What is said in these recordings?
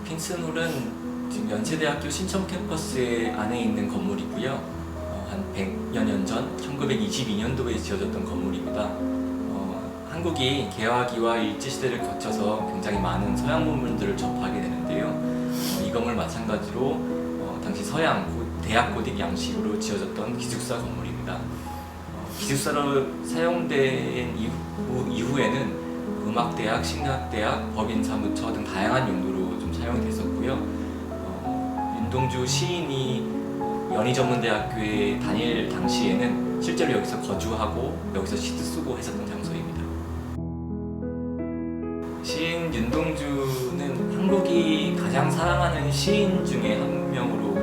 핀슨홀은 지금 연세대학교 신청 캠퍼스 안에 있는 건물이고요. 한 100여 년 전 1922년도에 지어졌던 건물입니다. 한국이 개화기와 일제시대를 거쳐서 굉장히 많은 서양 문물들을 접하게 되는데요. 이 건물 마찬가지로 당시 서양 대학 고딕 양식으로 지어졌던 기숙사 건물입니다. 기숙사로 사용된 이후에는 음악대학, 심리학대학, 법인사무처 등 다양한 용도로 좀 사용이 됐었고요. 윤동주 시인이 연희전문대학교에 다닐 당시에는 실제로 여기서 거주하고 여기서 시도 쓰고 했었던 장소입니다. 시인 윤동주는 한국이 가장 사랑하는 시인 중에 한 명으로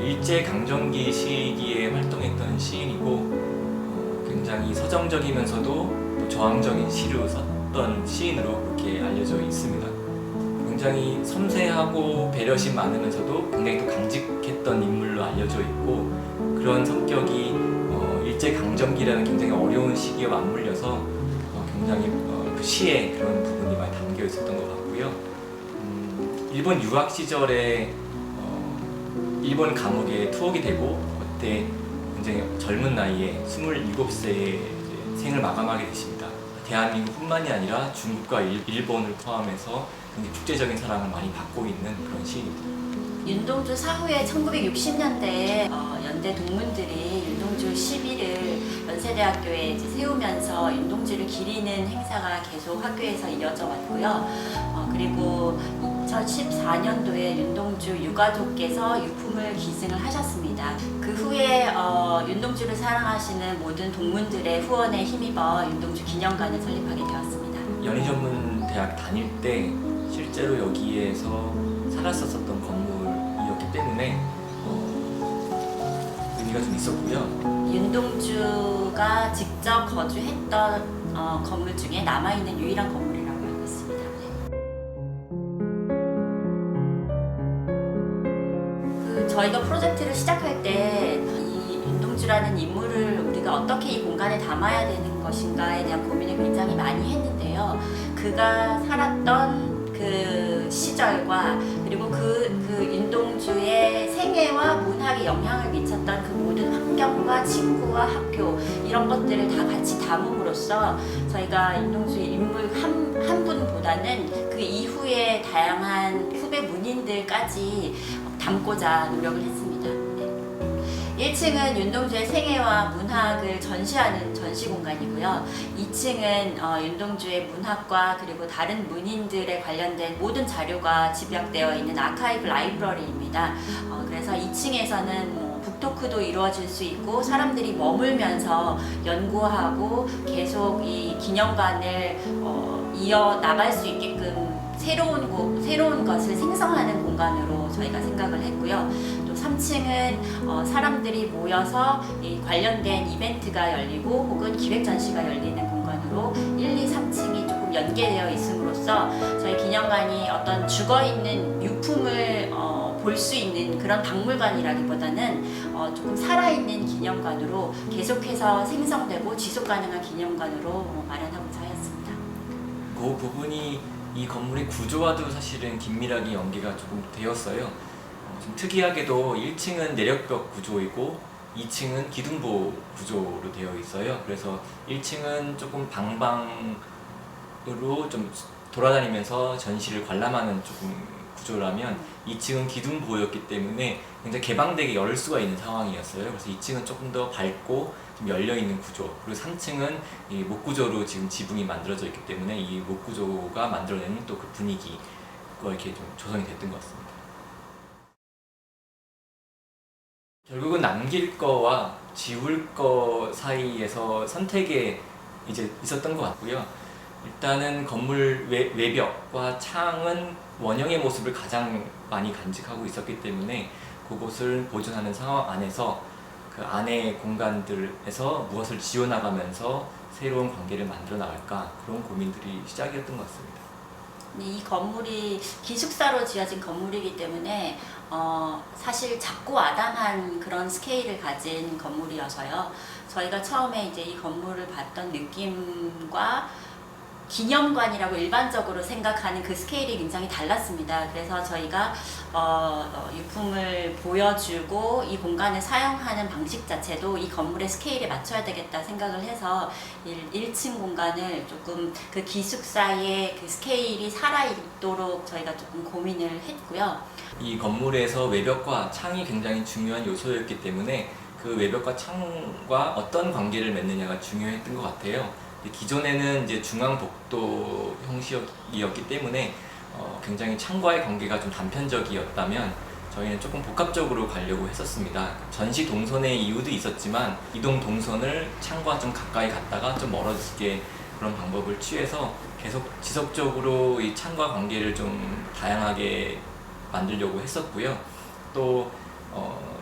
일제강점기 시기에 활동했던 시인이고 굉장히 서정적이면서도 또 저항적인 시를 썼던 시인으로 그렇게 알려져 있습니다. 굉장히 섬세하고 배려심 많으면서도 굉장히 또 강직했던 인물로 알려져 있고 그런 성격이 일제강점기라는 굉장히 어려운 시기와 맞물려서 굉장히 그 시에 그런 부분이 많이 담겨 있었던 것 같고요. 일본 유학 시절에 일본 감옥에 투옥이 되고 그때 굉장히 젊은 나이에 27세에 생을 마감하게 되십니다. 대한민국뿐만이 아니라 중국과 일본을 포함해서 굉장히 국제적인 사랑을 많이 받고 있는 그런 시인입니다. 윤동주 사후에 1960년대에 연대 동문들이 윤동주 시비를 연세대학교에 세우면서 윤동주를 기리는 행사가 계속 학교에서 이어져 왔고요. 그리고 2014년도에 윤동주 유가족께서 유품을 기증을 하셨습니다. 그 후에 윤동주를 사랑하시는 모든 동문들의 후원에 힘입어 윤동주 기념관을 설립하게 되었습니다. 연희전문대학 다닐 때 실제로 여기에서 살았었던 건물이었기 때문에 의미가 좀 있었고요. 윤동주가 직접 거주했던 건물 중에 남아있는 유일한 건물이라고 알고 있습니다. 저희가 프로젝트를 시작할 때 이 윤동주라는 인물을 우리가 어떻게 이 공간에 담아야 되는 것인가에 대한 고민을 굉장히 많이 했는데요. 그가 살았던 그 시절과 그리고 그 윤동주의 생애와 문학에 영향을 미쳤던 그 모든 환경과 친구와 학교 이런 것들을 다 같이 담음으로써 저희가 윤동주의 인물 한 분보다는 그 이후에 다양한 후배 문인들까지 담고자 노력을 했습니다. 1층은 윤동주의 생애와 문학을 전시하는 전시 공간이고요. 2층은 윤동주의 문학과 그리고 다른 문인들에 관련된 모든 자료가 집약되어 있는 아카이브 라이브러리입니다. 그래서 2층에서는 북토크도 이루어질 수 있고 사람들이 머물면서 연구하고 계속 이 기념관을 이어나갈 수 있게끔 새로운 것을 생성하는 공간으로 저희가 생각을 했고요. 또 3층은 사람들이 모여서 관련된 이벤트가 열리고 혹은 기획 전시가 열리는 공간으로 1, 2, 3층이 조금 연계되어 있음으로써 저희 기념관이 어떤 죽어있는 유품을 볼 수 있는 그런 박물관이라기보다는 조금 살아있는 기념관으로 계속해서 생성되고 지속가능한 기념관으로 마련하고자 하였습니다. 그 부분이 이 건물의 구조와도 사실은 긴밀하게 연계가 조금 되었어요. 좀 특이하게도 1층은 내력벽 구조이고 2층은 기둥보 구조로 되어 있어요. 그래서 1층은 조금 방방으로 좀 돌아다니면서 전시를 관람하는 조금 구조라면 2층은 기둥보였기 때문에 굉장히 개방되게 열 수가 있는 상황이었어요. 그래서 2층은 조금 더 밝고 좀 열려있는 구조, 그리고 3층은 이 목구조로 지금 지붕이 만들어져 있기 때문에 이 목구조가 만들어내는 또 그 분위기가 이렇게 좀 조성이 됐던 것 같습니다. 결국은 남길 거와 지울 거 사이에서 선택에 이제 있었던 것 같고요. 일단은 건물 외벽과 창은 원형의 모습을 가장 많이 간직하고 있었기 때문에 그곳을 보존하는 상황 안에서 그 안의 공간들에서 무엇을 지워나가면서 새로운 관계를 만들어 나갈까, 그런 고민들이 시작이었던 것 같습니다. 이 건물이 기숙사로 지어진 건물이기 때문에 사실 작고 아담한 그런 스케일을 가진 건물이어서요. 저희가 처음에 이제 이 건물을 봤던 느낌과 기념관이라고 일반적으로 생각하는 그 스케일이 굉장히 달랐습니다. 그래서 저희가 유품을 보여주고 이 공간을 사용하는 방식 자체도 이 건물의 스케일에 맞춰야 되겠다 생각을 해서 1층 공간을 조금 그 기숙사의 그 스케일이 살아있도록 저희가 조금 고민을 했고요. 이 건물에서 외벽과 창이 굉장히 중요한 요소였기 때문에 그 외벽과 창과 어떤 관계를 맺느냐가 중요했던 것 같아요. 기존에는 이제 중앙복도 형식이었기 때문에 굉장히 창과의 관계가 좀 단편적이었다면 저희는 조금 복합적으로 가려고 했었습니다. 전시 동선의 이유도 있었지만 이동 동선을 창과 좀 가까이 갔다가 좀 멀어지게 그런 방법을 취해서 계속 지속적으로 이 창과 관계를 좀 다양하게 만들려고 했었고요. 또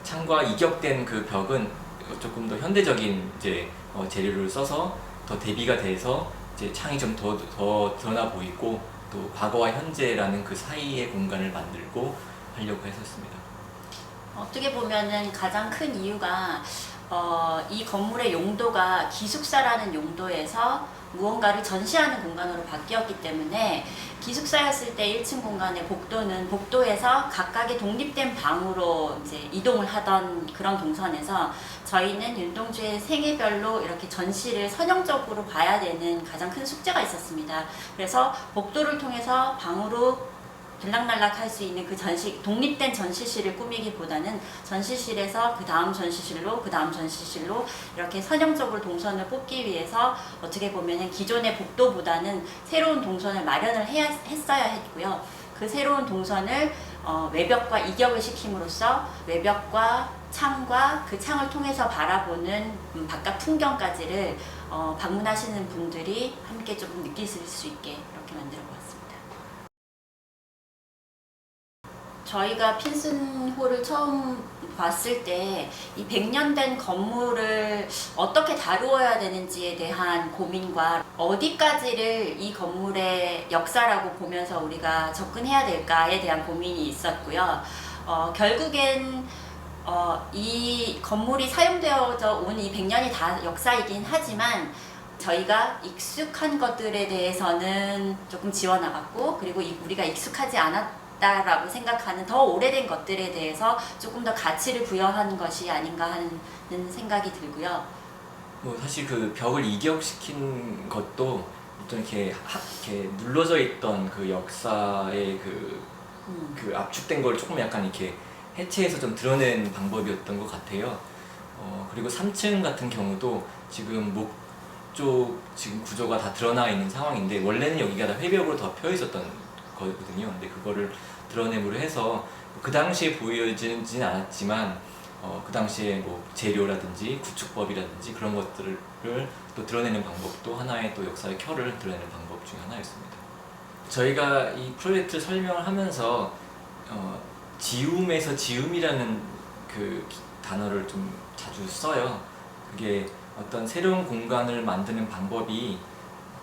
창과 이격된 그 벽은 조금 더 현대적인 이제 재료를 써서 더 대비가 돼서 이제 창이 좀 더 드러나 보이고 또 과거와 현재라는 그 사이의 공간을 만들고 하려고 했었습니다. 어떻게 보면은 가장 큰 이유가 이 건물의 용도가 기숙사라는 용도에서 무언가를 전시하는 공간으로 바뀌었기 때문에 기숙사였을 때 1층 공간의 복도에서 각각의 독립된 방으로 이제 이동을 하던 그런 동선에서 저희는 윤동주의 생애별로 이렇게 전시를 선형적으로 봐야 되는 가장 큰 숙제가 있었습니다. 그래서 복도를 통해서 방으로 들락날락 할 수 있는 그 독립된 전시실을 꾸미기보다는 전시실에서 그 다음 전시실로 이렇게 선형적으로 동선을 뽑기 위해서 어떻게 보면은 기존의 복도보다는 새로운 동선을 마련을 했어야 했고요. 그 새로운 동선을 외벽과 이격을 시킴으로써 외벽과 창과 그 창을 통해서 바라보는 바깥 풍경까지를 방문하시는 분들이 함께 조금 느끼실 수 있게 이렇게 만들어 보았습니다. 저희가 핀슨홀을 처음 봤을 때 이 100년 된 건물을 어떻게 다루어야 되는지에 대한 고민과 어디까지를 이 건물의 역사라고 보면서 우리가 접근해야 될까에 대한 고민이 있었고요. 결국엔 이 건물이 사용되어져 온 이 100년이 다 역사이긴 하지만 저희가 익숙한 것들에 대해서는 조금 지워나갔고 그리고 우리가 익숙하지 않았다라고 생각하는 더 오래된 것들에 대해서 조금 더 가치를 부여하는 것이 아닌가 하는 생각이 들고요. 뭐 사실 그 벽을 이격시킨 것도 어떤 이렇게 눌러져 있던 그 역사의 그 압축된 걸 조금 약간 이렇게 해체해서 좀 드러낸 방법이었던 것 같아요. 그리고 3층 같은 경우도 지금 목쪽 지금 구조가 다 드러나 있는 상황인데 원래는 여기가 다 회벽으로 덮여 있었던 거거든요. 근데 그거를 드러냄으로 해서 그 당시에 보여지진 않았지만 그 당시에 뭐 재료라든지 구축법이라든지 그런 것들을 또 드러내는 방법도 하나의 또 역사의 켜를 드러내는 방법 중에 하나였습니다. 저희가 이 프로젝트를 설명을 하면서 지움에서 지음이라는 그 단어를 좀 자주 써요. 그게 어떤 새로운 공간을 만드는 방법이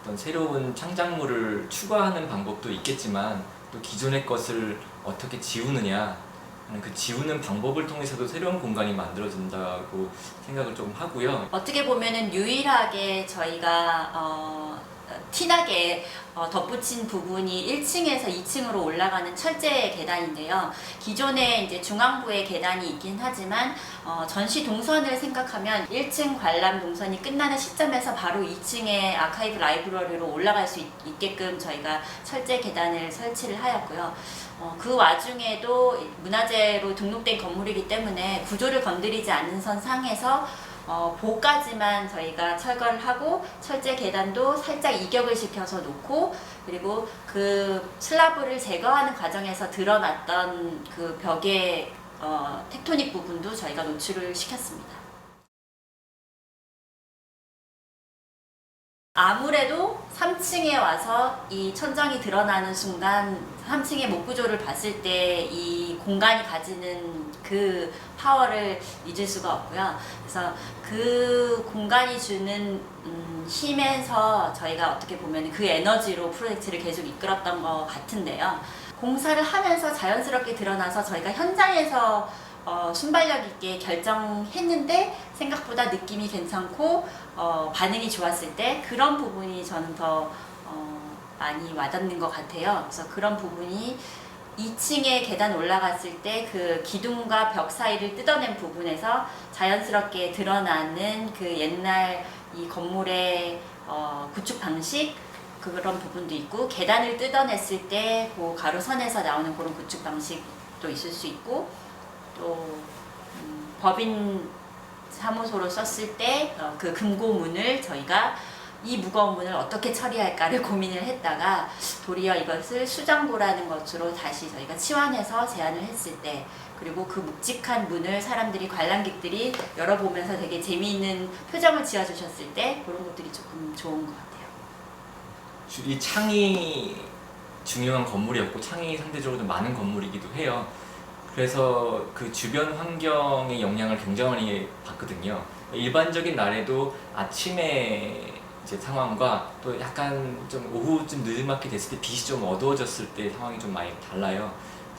어떤 새로운 창작물을 추가하는 방법도 있겠지만 또 기존의 것을 어떻게 지우느냐 하는 그 지우는 방법을 통해서도 새로운 공간이 만들어진다고 생각을 좀 하고요. 어떻게 보면은 유일하게 저희가 티나게 덧붙인 부분이 1층에서 2층으로 올라가는 철제 계단인데요. 기존에 이제 중앙부에 계단이 있긴 하지만 전시 동선을 생각하면 1층 관람 동선이 끝나는 시점에서 바로 2층의 아카이브 라이브러리로 올라갈 수 있게끔 저희가 철제 계단을 설치를 하였고요. 그 와중에도 문화재로 등록된 건물이기 때문에 구조를 건드리지 않는 선 상에서 보까지만 저희가 철거를 하고 철제 계단도 살짝 이격을 시켜서 놓고 그리고 그 슬라브를 제거하는 과정에서 드러났던 그 벽의 텍토닉 부분도 저희가 노출을 시켰습니다. 아무래도 3층에 와서 이 천장이 드러나는 순간 3층의 목구조를 봤을 때 이 공간이 가지는 그 파워를 잊을 수가 없고요. 그래서 그 공간이 주는 힘에서 저희가 어떻게 보면 그 에너지로 프로젝트를 계속 이끌었던 것 같은데요. 공사를 하면서 자연스럽게 드러나서 저희가 현장에서 순발력 있게 결정했는데 생각보다 느낌이 괜찮고 반응이 좋았을 때 그런 부분이 저는 더 많이 와닿는 것 같아요. 그래서 그런 부분이 2층에 계단 올라갔을 때 그 기둥과 벽 사이를 뜯어낸 부분에서 자연스럽게 드러나는 그 옛날 이 건물의 구축 방식 그런 부분도 있고, 계단을 뜯어냈을 때 그 가로선에서 나오는 그런 구축 방식도 있을 수 있고, 또 법인 사무소로 썼을 때 그 금고문을 저희가 이 무거운 문을 어떻게 처리할까를 고민을 했다가 도리어 이것을 수장고라는 것으로 다시 저희가 치환해서 제안을 했을 때, 그리고 그 묵직한 문을 사람들이 관람객들이 열어보면서 되게 재미있는 표정을 지어주셨을 때 그런 것들이 조금 좋은 것 같아요. 이 창이 중요한 건물이었고 창이 상대적으로 좀 많은 건물이기도 해요. 그래서 그 주변 환경의 영향을 굉장히 많이 받거든요. 일반적인 날에도 아침에 이제 상황과 또 약간 좀 오후쯤 늦음막히 됐을 때 빛이 좀 어두워졌을 때 상황이 좀 많이 달라요.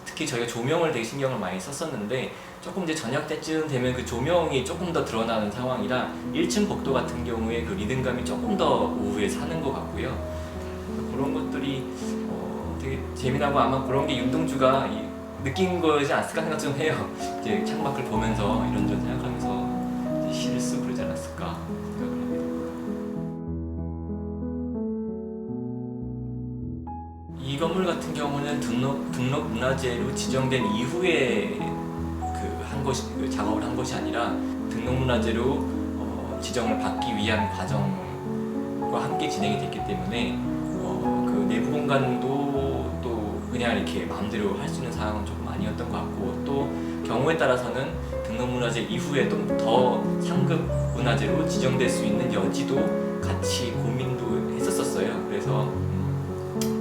특히 저희가 조명을 되게 신경을 많이 썼었는데 조금 이제 저녁 때쯤 되면 그 조명이 조금 더 드러나는 상황이라 1층 복도 같은 경우에 그 리듬감이 조금 더 오후에 사는 것 같고요. 그런 것들이 되게 재미나고 아마 그런 게 윤동주가 느낀 거지 않을까 생각 좀 해요. 이제 창밖을 보면서 이런저런 생각하면서 이제 시를 쓰고 그러지 않았을까 생각을 합니다. 이 건물 같은 경우는 등록 문화재로 지정된 이후에 그 작업을 한 것이 아니라 등록 문화재로 지정을 받기 위한 과정과 함께 진행이 됐기 때문에 그 내부 공간도 또 그냥 이렇게 마음대로 할 수 있는 상황은 조금 아니었던 것 같고, 또 경우에 따라서는 등록문화재 이후에 좀 더 상급 문화재로 지정될 수 있는 여지도 같이 고민도 했었어요. 그래서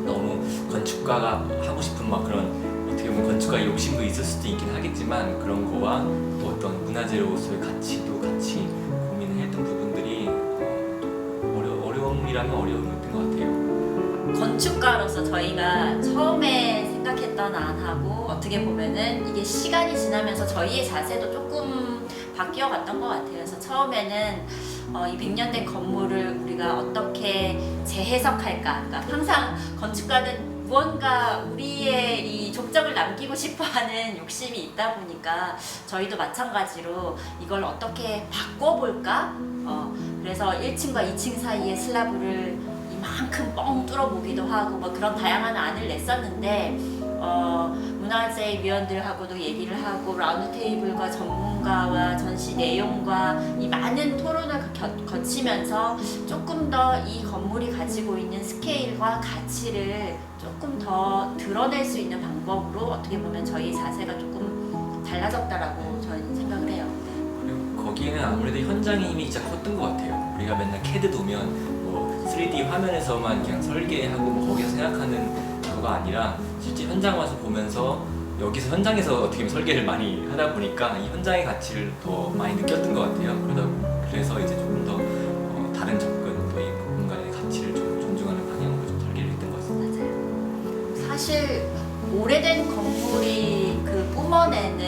너무 건축가가 하고 싶은 막 그런 어떻게 보면 건축가 욕심도 있을 수도 있긴 하겠지만 그런 거와 또 어떤 문화재로서의 가치도 같이 고민을 했던 부분들이 어려움이라면 어려움이었던 것 같아요. 건축가로서 저희가 처음에 생각했던 안하고 어떻게 보면은 이게 시간이 지나면서 저희의 자세도 조금 바뀌어갔던 것 같아요. 그래서 처음에는 이 100년 된 건물을 우리가 어떻게 재해석할까. 그러니까 항상 건축가는 무언가 우리의 이 족적을 남기고 싶어하는 욕심이 있다 보니까 저희도 마찬가지로 이걸 어떻게 바꿔볼까. 그래서 1층과 2층 사이에 슬라브를 이만큼 뻥 뚫어보기도 하고 뭐 그런 다양한 안을 냈었는데 문화재 위원들하고도 얘기를 하고 라운드 테이블과 전문가와 전시 내용과 이 많은 토론을 거치면서 조금 더 이 건물이 가지고 있는 스케일과 가치를 조금 더 드러낼 수 있는 방법으로 어떻게 보면 저희 자세가 조금 달라졌다라고 저는 생각을 해요. 그리고 거기에는 아무래도 현장의 힘이 진짜 컸던 것 같아요. 우리가 맨날 캐드 보면 3D 화면에서만 그냥 설계하고 뭐 거기서 생각하는 그거가 아니라 실제 현장 와서 보면서 여기서 현장에서 어떻게 보면 설계를 많이 하다 보니까 이 현장의 가치를 더 많이 느꼈던 것 같아요. 그래서 이제 조금 더 다른 접근 또 이 공간의 가치를 좀 존중하는 방향으로 좀 설계를 했던 것 같습니다. 맞아요. 사실 오래된 건물이 그 뿜어내는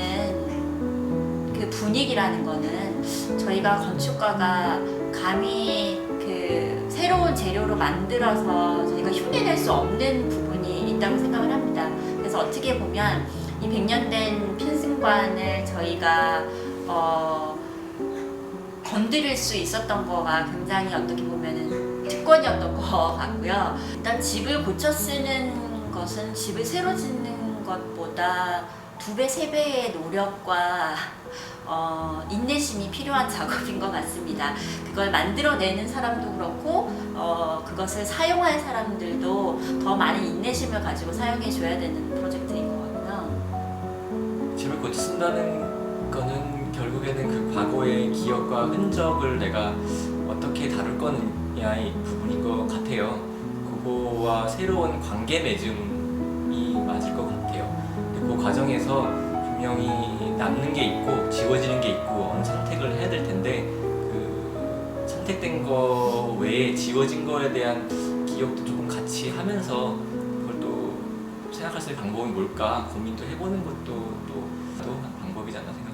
그 분위기라는 거는 저희가 건축가가 감히 그 새로운 재료로 만들어서 저희가 흉내낼 수 없는 부분이 있다고 생각을 합니다. 그래서 어떻게 보면 이 100년 된 편승관을 저희가 건드릴 수 있었던 거가 굉장히 어떻게 보면은 특권이었던 것 같고요. 일단 집을 고쳐 쓰는 것은 집을 새로 짓는 것보다 2배, 3배의 노력과 인내심이 필요한 작업인 것 같습니다. 그걸 만들어내는 사람도 그렇고 그것을 사용할 사람들도 더 많은 인내심을 가지고 사용해줘야 되는 프로젝트인 것 같고요. 집을 고쳐 쓴다는 거는 결국에는 그 과거의 기억과 흔적을 내가 어떻게 다룰 거냐의 부분인 것 같아요. 그거와 새로운 관계 맺음이 맞을 것 같아요. 근데 그 과정에서 분명히 남는 게 있고 지워지는 게 있고 어느 선택을 해야 될 텐데 그 선택된 거 외에 지워진 거에 대한 기억도 조금 같이 하면서 그걸 또 생각할 수 있는 방법이 뭘까 고민도 해보는 것도 또 방법이지 않나 생각합니다.